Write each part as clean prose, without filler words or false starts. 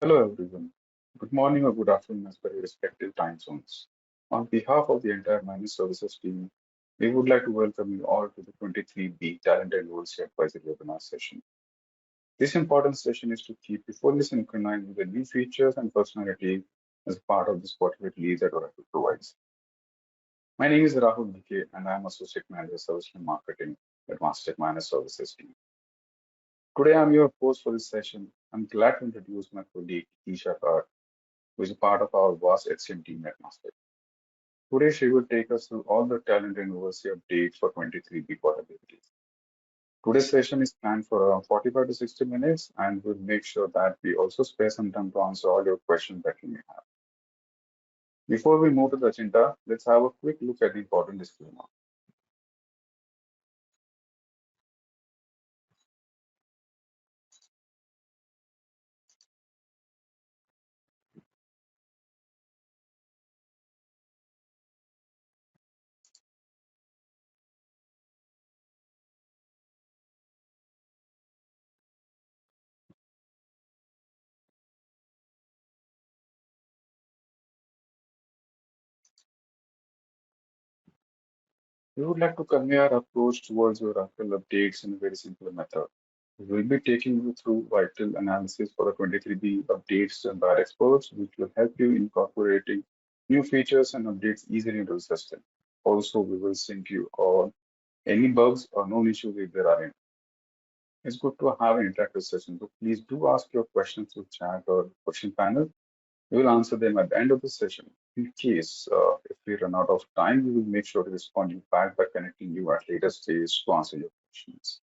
Hello everyone. Good morning or good afternoon as per your respective time zones. On behalf of the entire Managed Services team, we would like to welcome you all to the 23B Talent and OLC Advisory webinar session. This important session is to keep you fully synchronized with the new features and functionality as part of this corporate release that Oracle provides. My name is Rahul Dike and I am Associate Manager Service and Marketing at Mastek Managed Services team. Today I'm your host for this session. I'm glad to introduce my colleague Isha Kar, who is a part of our vast HCM team at Mastek. Today, she will take us through all the talent and OLC updates for 23B portabilities. Today's session is planned for around 45 to 60 minutes, and we'll make sure that we also spare some time to answer all your questions that you may have. Before we move to the agenda, let's have a quick look at the important disclaimer. We would like to convey our approach towards Oracle updates in a very simple method. We will be taking you through vital analysis for the 23B updates done by our experts, which will help you incorporating new features and updates easily into the system. Also, we will sync you on any bugs or known issues if there are any. It's good to have an interactive session, so please do ask your questions through chat or question panel. We will answer them at the end of the session. In case if we run out of time, we will make sure to respond you back by connecting you at later stage to answer your questions.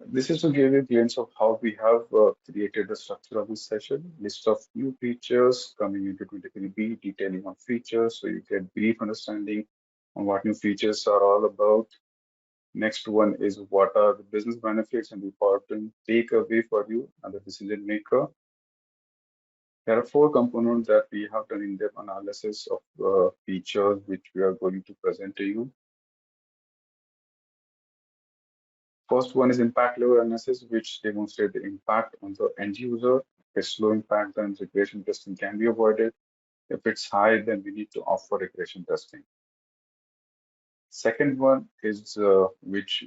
This is to give you a glimpse of how we have created the structure of this session. List of new features coming into 23B, detailing on features, so you get brief understanding on what new features are all about. Next one is what are the business benefits and important takeaway for you and the decision maker. There are 4 components that we have done in-depth analysis of features which we are going to present to you. First one is impact level analysis, which demonstrates the impact on the end user. If it's low impact, then regression testing can be avoided. If it's high, then we need to opt for regression testing. Second one is which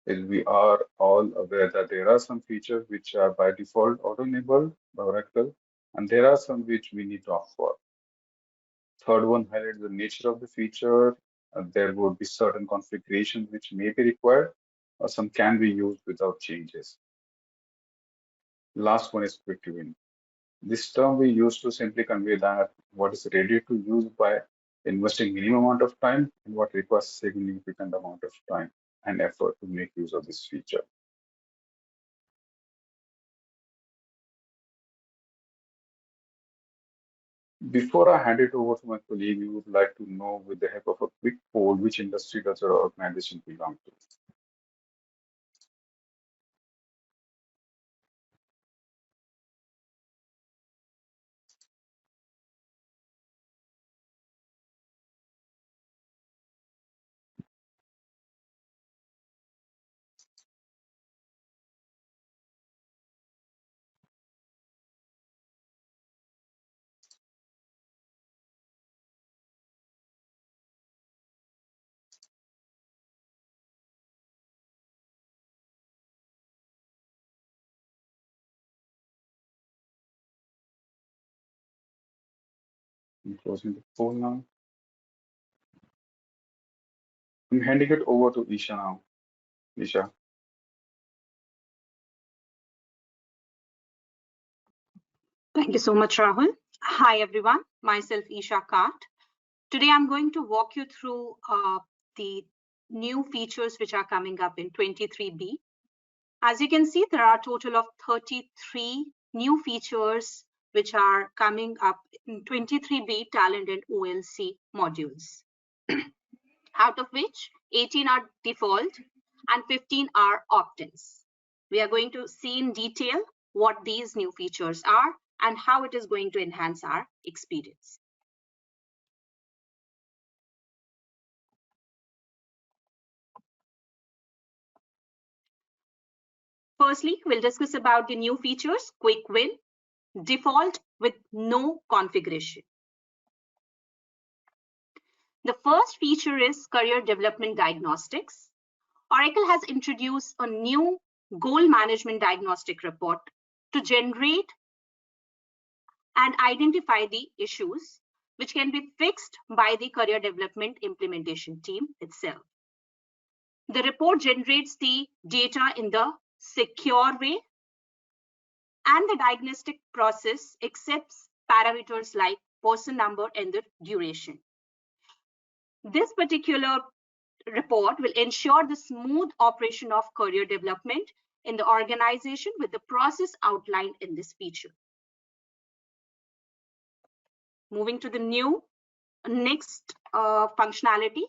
is we are all aware that there are some features which are by default auto-enabled by Oracle, and there are some which we need to opt for. Third one highlights the nature of the feature. There would be certain configurations which may be required, or some can be used without changes. Last one is quick win. This term we use to simply convey that what is ready to use by investing minimum amount of time and what requires significant amount of time and effort to make use of this feature. Before I hand it over to my colleague, we would like to know, with the help of a quick poll, which industry does your organization belong to? I'm closing the poll now. I'm handing it over to Isha now. Isha. Thank you so much, Rahul. Hi, everyone. Myself, Isha Kart. Today, I'm going to walk you through the new features which are coming up in 23B. As you can see, there are a total of 33 new features which are coming up in 23B Talent and OLC modules, out of which 18 are default and 15 are opt-ins. We are going to see in detail what these new features are and how it is going to enhance our experience. Firstly, we'll discuss about the new features, quick win, default with no configuration. The first feature is career development diagnostics. Oracle has introduced a new goal management diagnostic report to generate and identify the issues which can be fixed by the career development implementation team itself. The report generates the data in the secure way, and the diagnostic process accepts parameters like person number and the duration. This particular report will ensure the smooth operation of career development in the organization with the process outlined in this feature. Moving to the next functionality,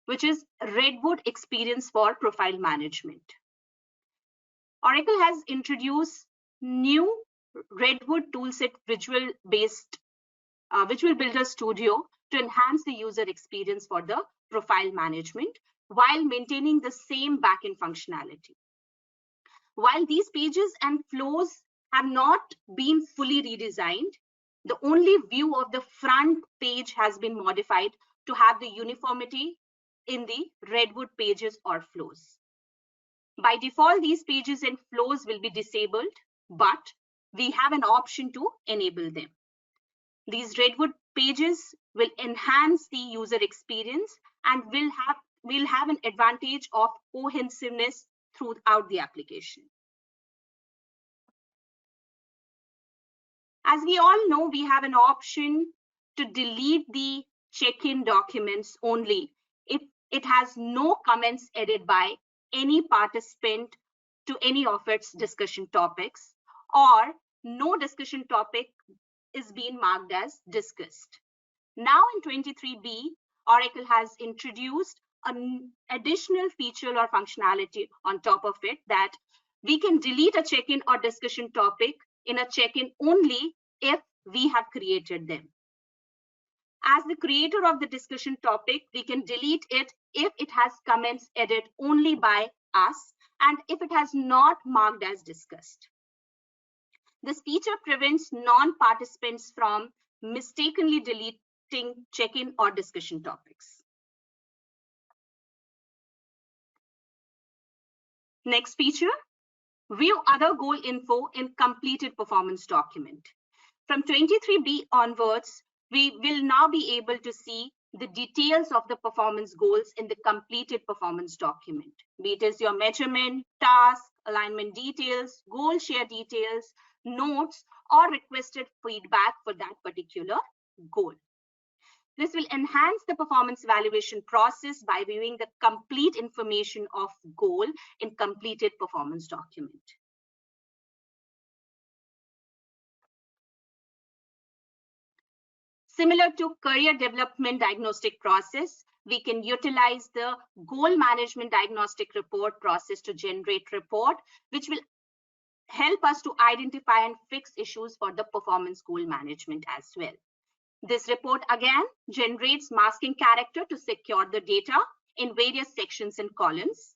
which is REDWOOD experience for profile management. Oracle has introduced new REDWOOD toolset Visual Builder Studio to enhance the user experience for the profile management while maintaining the same backend functionality. While these pages and flows have not been fully redesigned, the only view of the front page has been modified to have the uniformity in the REDWOOD pages or flows. By default, these pages and flows will be disabled, but we have an option to enable them. These REDWOOD pages will enhance the user experience and will have an advantage of cohesiveness throughout the application. As we all know, we have an option to delete the check-in documents only if it has no comments added by any participant to any of its discussion topics, or no discussion topic is being marked as discussed. Now in 23B, Oracle has introduced an additional feature or functionality on top of it that we can delete a check-in or discussion topic in a check-in only if we have created them. As the creator of the discussion topic, we can delete it if it has comments added only by us and if it has not marked as discussed. This feature prevents non-participants from mistakenly deleting check-in or discussion topics. Next feature, view other goal info in completed performance document. From 23B onwards, we will now be able to see the details of the performance goals in the completed performance document, be it is your measurement, task, alignment details, goal share details, notes, or requested feedback for that particular goal. This will enhance the performance evaluation process by viewing the complete information of goal in completed performance document. Similar to career development diagnostic process, we can utilize the goal management diagnostic report process to generate report, which will help us to identify and fix issues for the performance goal management as well. This report again generates masking character to secure the data in various sections and columns,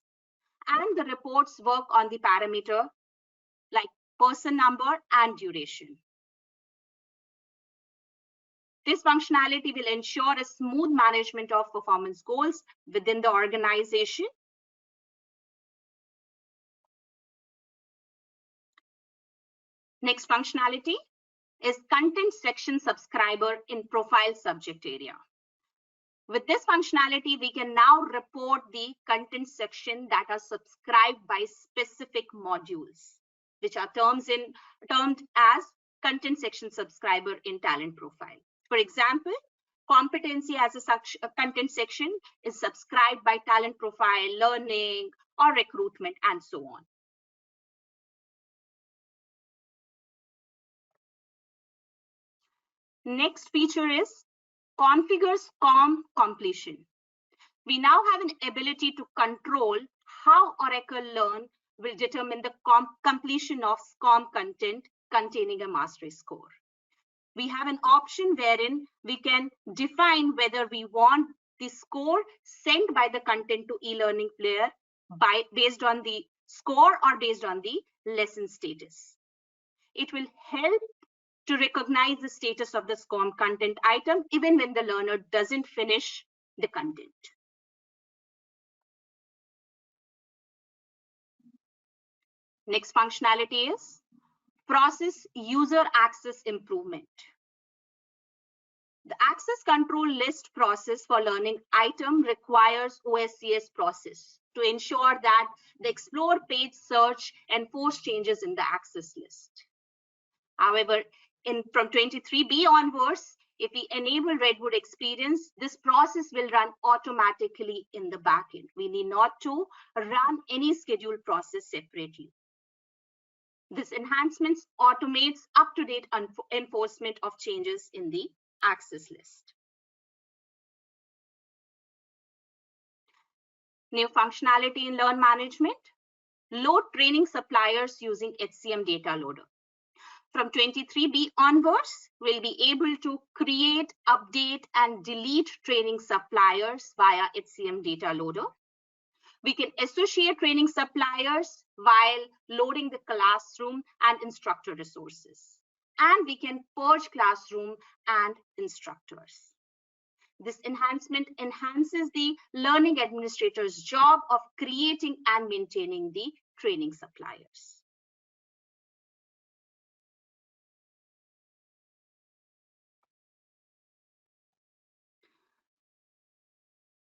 and the reports work on the parameter like person number and duration. This functionality will ensure a smooth management of performance goals within the organization. Next functionality is content section subscriber in profile subject area. With this functionality, we can now report the content section that are subscribed by specific modules, which are termed as content section subscriber in talent profile. For example, competency as a content section is subscribed by talent profile, learning, or recruitment, and so on. Next feature is configure SCORM completion. We now have an ability to control how Oracle Learn will determine the completion of SCORM content containing a mastery score. We have an option wherein we can define whether we want the score sent by the content to e-learning player based on the score or based on the lesson status. It will help to recognize the status of the SCORM content item even when the learner doesn't finish the content. Next functionality is process user access improvement. The access control list process for learning item requires OSCS process to ensure that the explore page search and force changes in the access list. However, from 23B onwards, if we enable Redwood experience, this process will run automatically in the backend. We need not to run any scheduled process separately. This enhancement automates up-to-date enforcement of changes in the access list. New functionality in Learn Management, load training suppliers using HCM data loader. From 23B onwards, we'll be able to create, update, and delete training suppliers via HCM data loader. We can associate training suppliers while loading the classroom and instructor resources. And we can purge classroom and instructors. This enhancement enhances the learning administrator's job of creating and maintaining the training suppliers.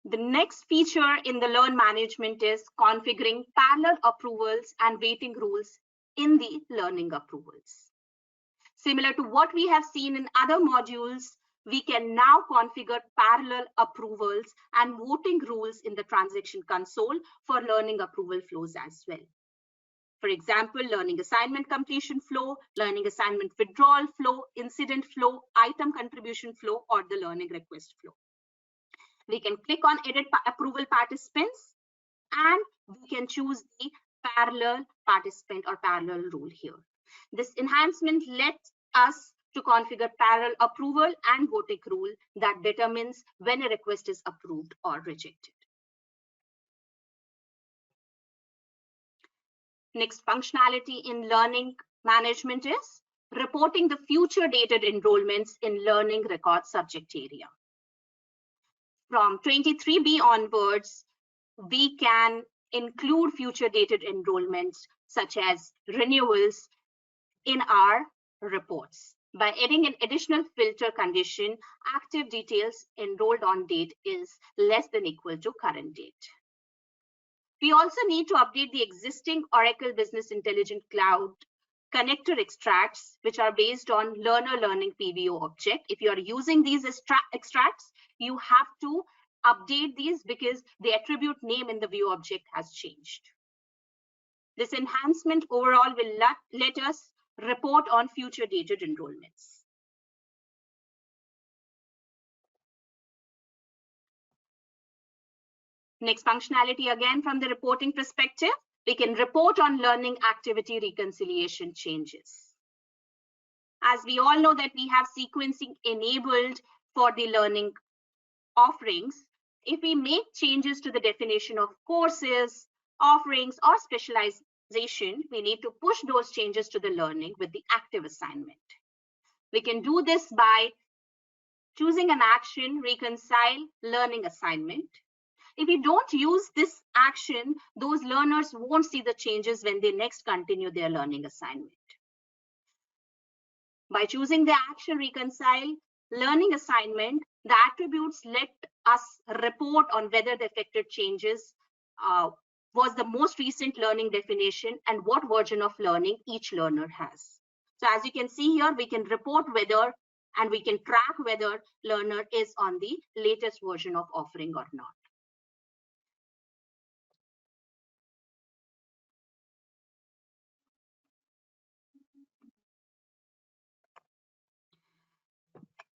The next feature in the Learn Management is configuring parallel approvals and waiting rules in the learning approvals. Similar to what we have seen in other modules, we can now configure parallel approvals and voting rules in the transaction console for learning approval flows as well. For example, learning assignment completion flow, learning assignment withdrawal flow, incident flow, item contribution flow, or the learning request flow. We can click on edit approval participants and we can choose the parallel participant or parallel rule here. This enhancement lets us to configure parallel approval and voting rule that determines when a request is approved or rejected. Next functionality in Learning Management is reporting the future dated enrollments in learning record subject area. From 23B onwards, we can include future dated enrollments such as renewals in our reports. By adding an additional filter condition, active details enrolled on date is less than equal to current date. We also need to update the existing Oracle Business Intelligence Cloud connector extracts, which are based on learner learning PVO object. If you are using these extracts, you have to update these because the attribute name in the view object has changed. This enhancement overall will let us report on future dated enrollments. Next functionality, again from the reporting perspective, we can report on learning activity reconciliation changes. As we all know that we have sequencing enabled for the learning offerings, if we make changes to the definition of courses, offerings, or specialization, we need to push those changes to the learning with the active assignment. We can do this by choosing an action, reconcile learning assignment. If we don't use this action, those learners won't see the changes when they next continue their learning assignment. By choosing the action reconcile learning assignment, the attributes let us report on whether the affected changes was the most recent learning definition and what version of learning each learner has. So as you can see here, we can report whether and we can track whether learner is on the latest version of offering or not.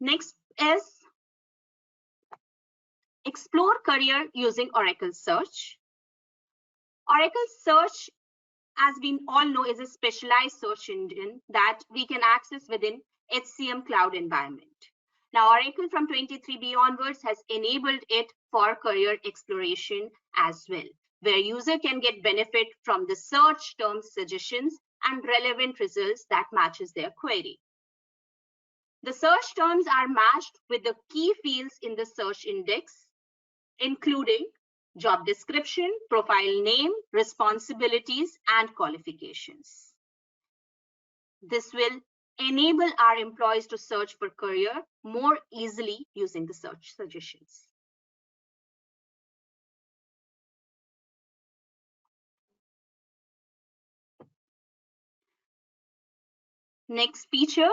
Next is explore career using Oracle Search. Oracle Search, as we all know, is a specialized search engine that we can access within HCM cloud environment. Now, Oracle from 23B onwards has enabled it for career exploration as well, where user can get benefit from the search term suggestions and relevant results that matches their query. The search terms are matched with the key fields in the search index, including job description, profile name, responsibilities, and qualifications. This will enable our employees to search for career more easily using the search suggestions. Next feature,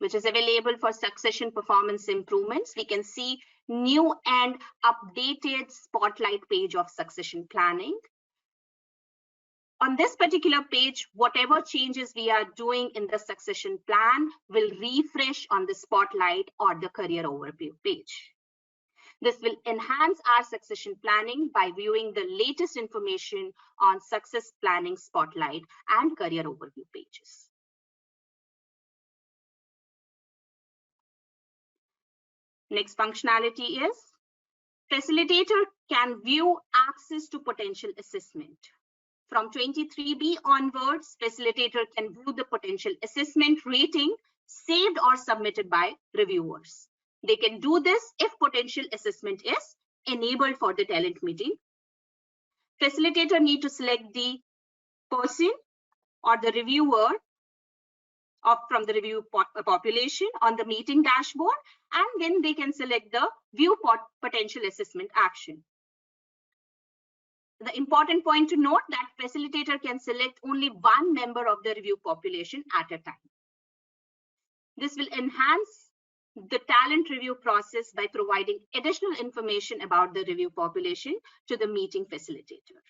which is available for succession performance improvements, we can see new and updated spotlight page of succession planning. On this particular page, whatever changes we are doing in the succession plan will refresh on the spotlight or the career overview page. This will enhance our succession planning by viewing the latest information on success planning spotlight and career overview pages. Next functionality is facilitator can view access to potential assessment. From 23B onwards, facilitator can view the potential assessment rating saved or submitted by reviewers. They can do this if potential assessment is enabled for the talent meeting. Facilitator need to select the person or the reviewer from the review population on the meeting dashboard, and then they can select the view potential assessment action. The important point to note that facilitator can select only one member of the review population at a time. This will enhance the talent review process by providing additional information about the review population to the meeting facilitator.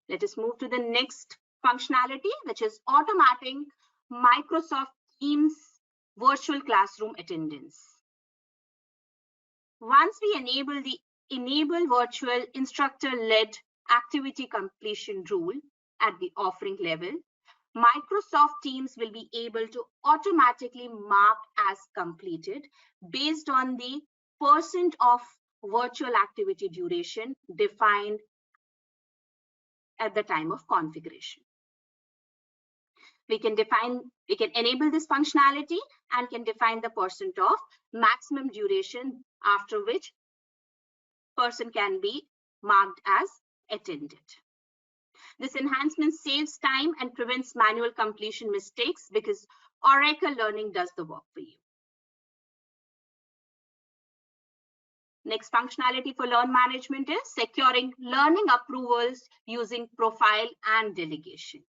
Let us move to the next functionality, which is automating Microsoft Teams virtual classroom attendance. Once we enable the enable virtual instructor-led activity completion rule at the offering level, Microsoft Teams will be able to automatically mark as completed based on the % of virtual activity duration defined at the time of configuration. We can enable this functionality and can define the % of maximum duration after which person can be marked as attended. This enhancement saves time and prevents manual completion mistakes because Oracle Learning does the work for you. Next functionality for Learn Management is securing learning approvals using profile and delegation.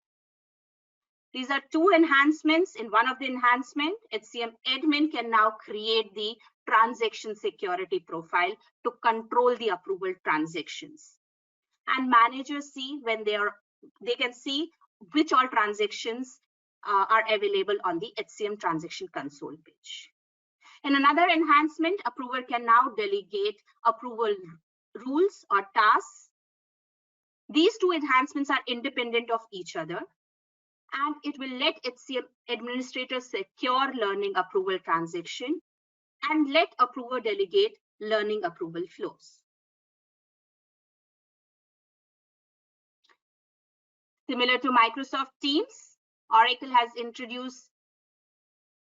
These are two enhancements. In one of the enhancements, HCM admin can now create the transaction security profile to control the approval transactions. And managers see when they can see which all transactions are available on the HCM transaction console page. In another enhancement, approver can now delegate approval rules or tasks. These two enhancements are independent of each other, and it will let HCM administrators secure learning approval transaction and let approver delegate learning approval flows. Similar to Microsoft Teams, Oracle has introduced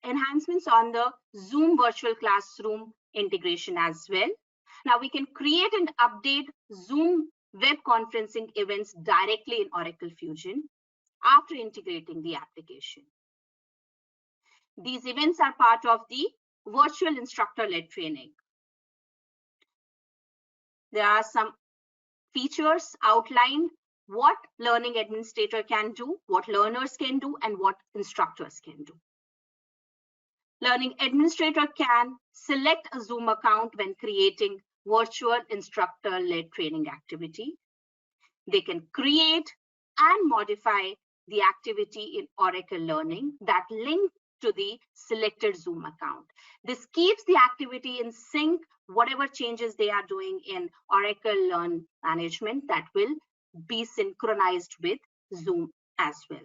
enhancements on the Zoom virtual classroom integration as well. Now we can create and update Zoom web conferencing events directly in Oracle Fusion after integrating the application. These events are part of the virtual instructor-led training. There are some features outlined what learning administrator can do, what learners can do, and what instructors can do. Learning administrator can select a Zoom account when creating virtual instructor-led training activity. They can create and modify the activity in Oracle Learning that link to the selected Zoom account. This keeps the activity in sync, whatever changes they are doing in Oracle Learn Management, that will be synchronized with Zoom as well.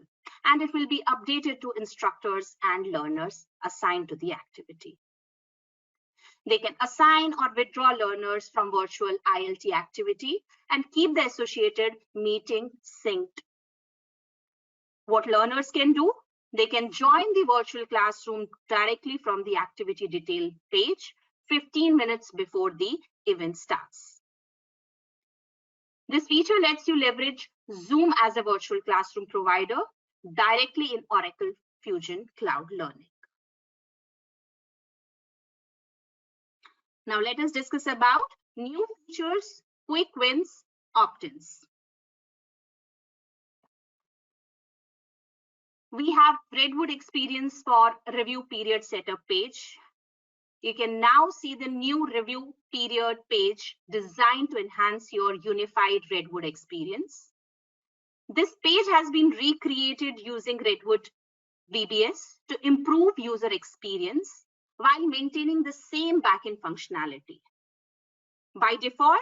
And it will be updated to instructors and learners assigned to the activity. They can assign or withdraw learners from virtual ILT activity and keep the associated meeting synced What learners can do, they can join the virtual classroom directly from the activity detail page 15 minutes before the event starts. This feature lets you leverage Zoom as a virtual classroom provider directly in Oracle Fusion Cloud Learning. Now let us discuss about new features, quick wins, opt-ins. We have Redwood experience for review period setup page. You can now see the new review period page designed to enhance your unified Redwood experience. This page has been recreated using Redwood VBS to improve user experience while maintaining the same backend functionality. By default,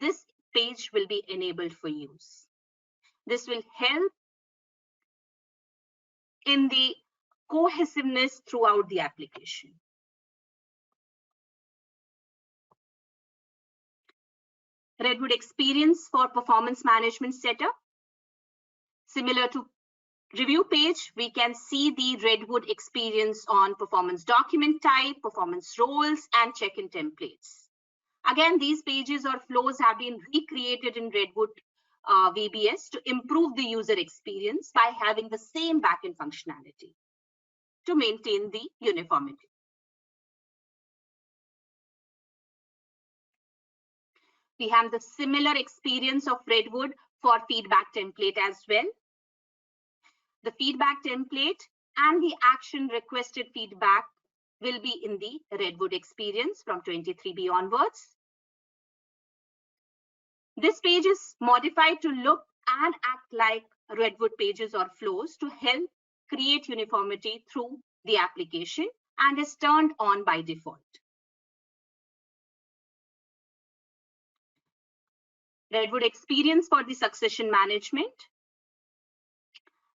this page will be enabled for use. This will help in the cohesiveness throughout the application. Redwood experience for performance management setup. Similar to review page, we can see the Redwood experience on performance document type, performance roles, and check-in templates. Again, these pages or flows have been recreated in Redwood VBS to improve the user experience by having the same backend functionality to maintain the uniformity. We have the similar experience of Redwood for feedback template as well. The feedback template and the action requested feedback will be in the Redwood experience from 23B onwards. This page is modified to look and act like Redwood pages or flows to help create uniformity through the application and is turned on by default. Redwood experience for the succession management.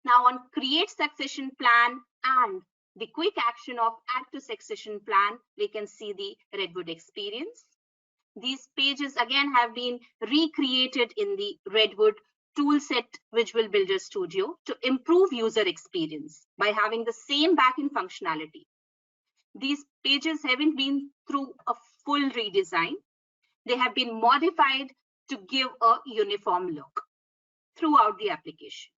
Now on create succession plan and the quick action of add to succession plan, we can see the Redwood experience. These pages again have been recreated in the Redwood toolset Visual Builder Studio to improve user experience by having the same backend functionality. These pages haven't been through a full redesign. They have been modified to give a uniform look throughout the application.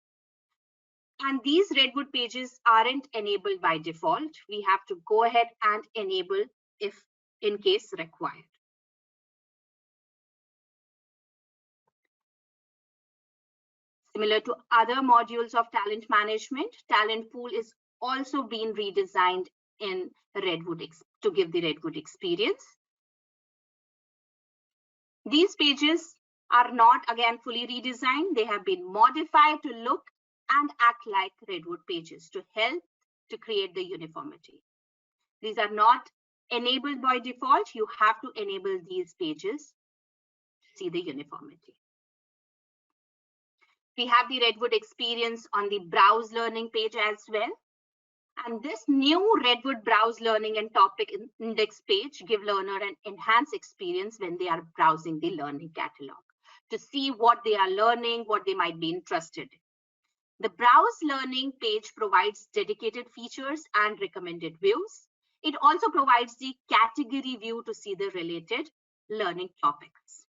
And these Redwood pages aren't enabled by default. We have to go ahead and enable if in case required. Similar to other modules of talent management, talent pool is also being redesigned in Redwood to give the Redwood experience. These pages are not again fully redesigned. They have been modified to look and act like Redwood pages to help to create the uniformity. These are not enabled by default. You have to enable these pages to see the uniformity. We have the Redwood experience on the browse learning page as well. And this new Redwood browse learning and topic index page give learner an enhanced experience when they are browsing the learning catalog to see what they are learning, what they might be interested in. The browse learning page provides dedicated features and recommended views. It also provides the category view to see the related learning topics.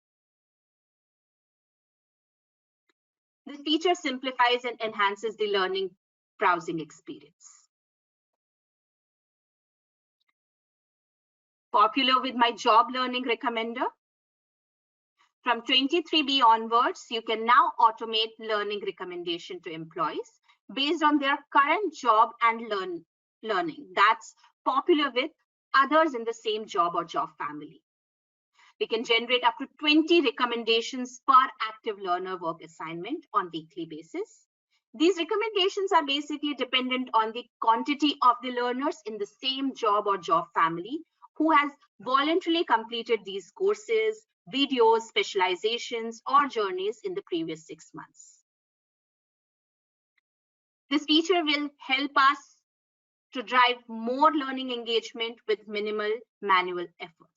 This feature simplifies and enhances the learning browsing experience. Popular with my job learning recommender. From 23B onwards, you can now automate learning recommendation to employees based on their current job and learning. That's popular with others in the same job or job family. We can generate up to 20 recommendations per active learner work assignment on weekly basis. These recommendations are basically dependent on the quantity of the learners in the same job or job family who has voluntarily completed these courses, videos, specializations, or journeys in the previous 6 months. This feature will help us to drive more learning engagement with minimal manual efforts.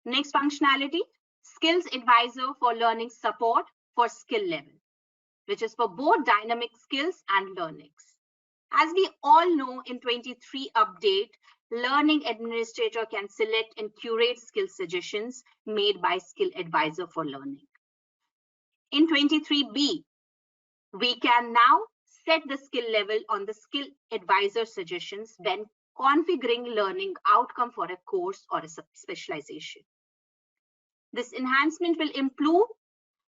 Next functionality, Skills Advisor for learning support for skill level, which is for both dynamic skills and learnings. As we all know, in 23 update, Learning Administrator can select and curate skill suggestions made by Skill Advisor for learning. In 23B, we can now set the skill level on the Skill Advisor suggestions when configuring learning outcome for a course or a specialization. This enhancement will improve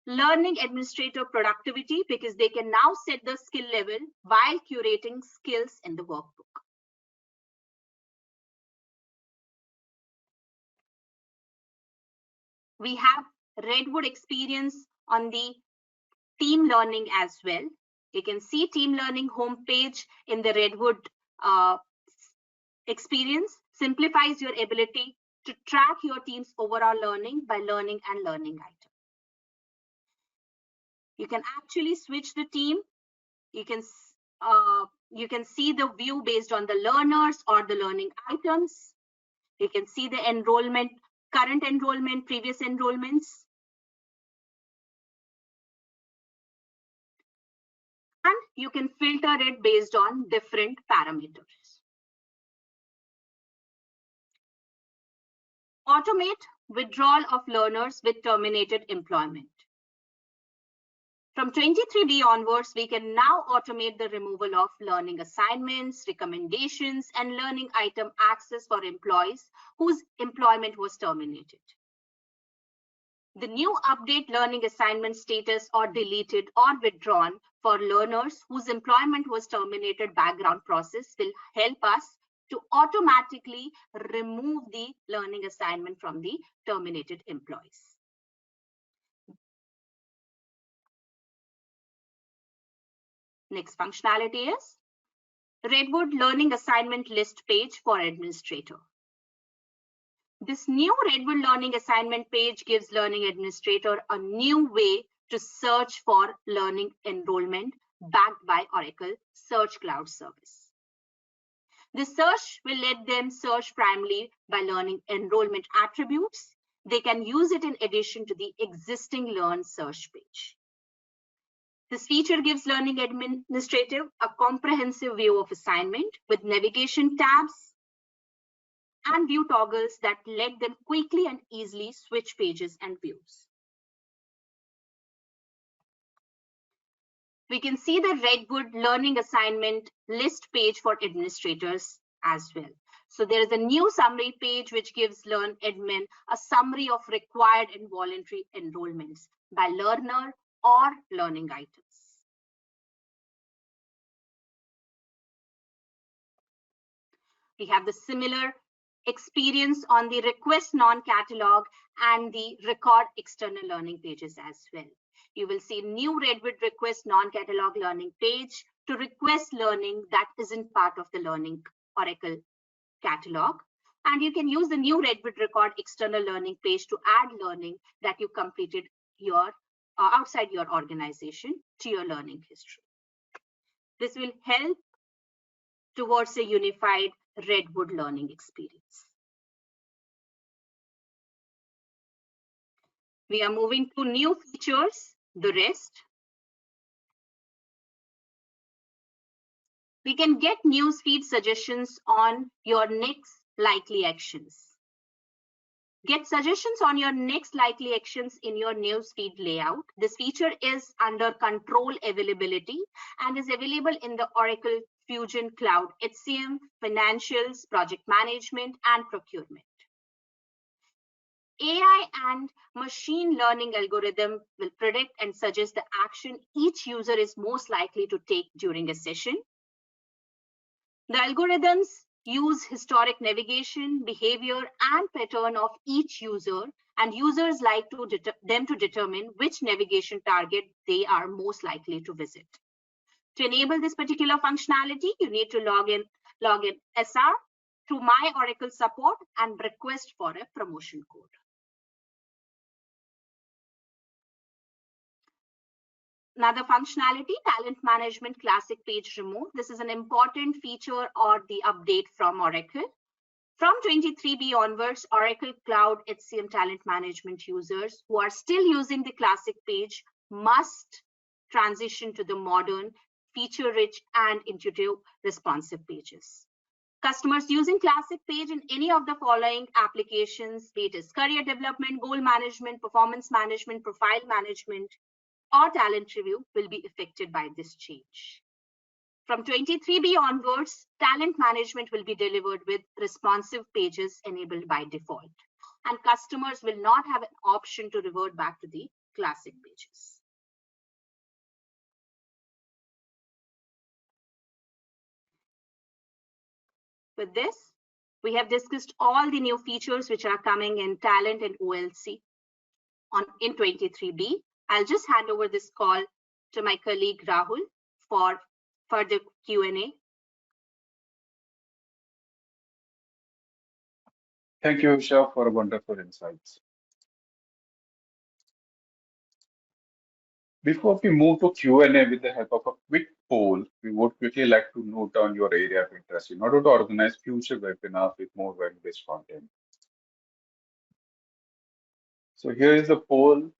Learning Administrator productivity because they can now set the skill level while curating skills in the workbook. We have Redwood experience on the team learning as well. You can see team learning homepage in the Redwood experience. Simplifies your ability to track your team's overall learning by learning and learning item. You can actually switch the team. You can see the view based on the learners or the learning items. You can see the enrollment, current enrollment, previous enrollments. And you can filter it based on different parameters. Automate withdrawal of learners with terminated employment. From 23B onwards, we can now automate the removal of learning assignments, recommendations, and learning item access for employees whose employment was terminated. The new update learning assignment status or deleted or withdrawn for learners whose employment was terminated background process will help us to automatically remove the learning assignment from the terminated employees. Next functionality is Redwood Learning Assignment List page for administrator. This new Redwood Learning Assignment page gives learning administrator a new way to search for learning enrollment backed by Oracle Search Cloud Service. This search will let them search primarily by learning enrollment attributes. They can use it in addition to the existing Learn search page. This feature gives learning administrator a comprehensive view of assignment with navigation tabs and view toggles that let them quickly and easily switch pages and views. We can see the Redwood Learning Assignment List page for administrators as well. So there is a new summary page which gives Learn Admin a summary of required and voluntary enrollments by learner or learning items. We have the similar experience on the request non-catalog and the record external learning pages as well. You will see new Redwood request non-catalog learning page to request learning that isn't part of the learning Oracle catalog. And you can use the new Redwood record external learning page to add learning that you completed outside your organization to your learning history. This will help towards a unified Redwood learning experience. We are moving to new features, the rest. We can get newsfeed suggestions on your next likely actions. Get suggestions on your next likely actions in your newsfeed layout. This feature is under control availability and is available in the Oracle Fusion Cloud, HCM, financials, project management, and procurement. AI and machine learning algorithm will predict and suggest the action each user is most likely to take during a session. The algorithms use historic navigation, behavior, and pattern of each user, and users like them to determine which navigation target they are most likely to visit. To enable this particular functionality, you need to log in SR through My Oracle Support and request for a promotion code. Another functionality, Talent Management Classic Page Remove. This is an important feature or the update from Oracle. From 23B onwards, Oracle Cloud HCM Talent Management users who are still using the classic page must transition to the modern, feature-rich, and intuitive responsive pages. Customers using classic page in any of the following applications, be it career development, goal management, performance management, profile management, or talent review, will be affected by this change. From 23B onwards, talent management will be delivered with responsive pages enabled by default, and customers will not have an option to revert back to the classic pages. With this, we have discussed all the new features which are coming in Talent and OLC in 23B. I'll just hand over this call to my colleague Rahul for further Q&A. Thank you, Isha, for wonderful insights. Before we move to Q&A with the help of a quick poll, we would quickly like to note down your area of interest in order to organize future webinars with more value-based content. So here is the poll.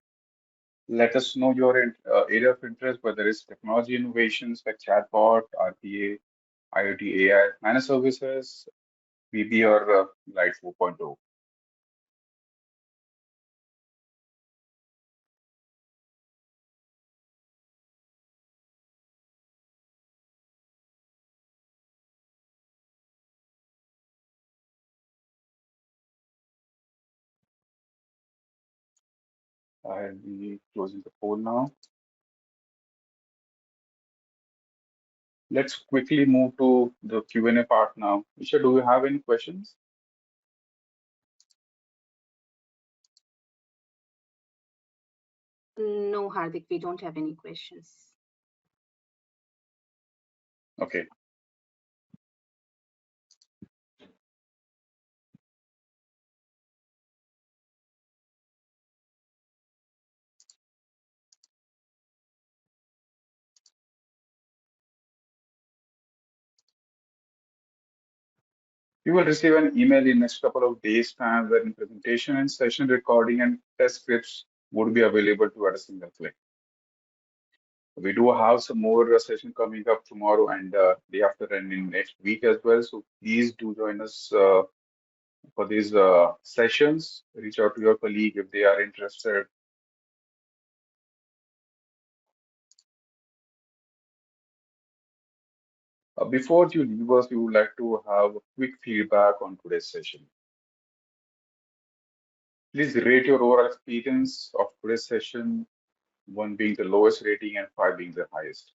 Let us know your area of interest, whether it's technology innovations like chatbot, RPA, IoT, AI, managed services, VB, or Light 4.0. I'll be closing the poll now. Let's quickly move to the Q&A part now. Isha, do you have any questions? No, Hardik, we don't have any questions. Okay. You will receive an email in next couple of days' time wherein presentation and session recording and test scripts would be available to at a single click. We do have some more session coming up tomorrow and day after and in next week as well. So please do join us for these sessions. Reach out to your colleague if they are interested. Before you leave us, we would like to have a quick feedback on today's session. Please rate your overall experience of today's session, 1 being the lowest rating and 5 being the highest.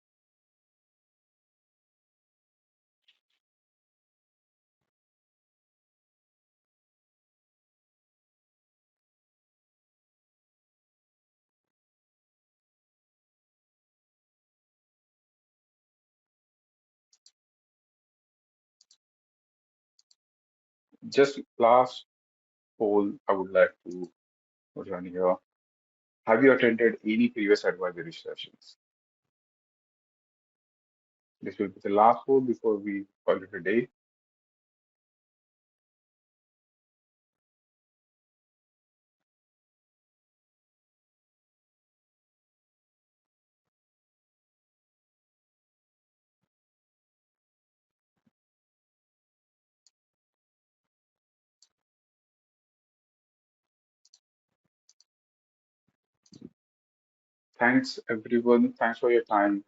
Just last poll I would like to run here. Have you attended any previous advisory sessions? This will be the last poll before we call it a day. Thanks everyone. Thanks for your time.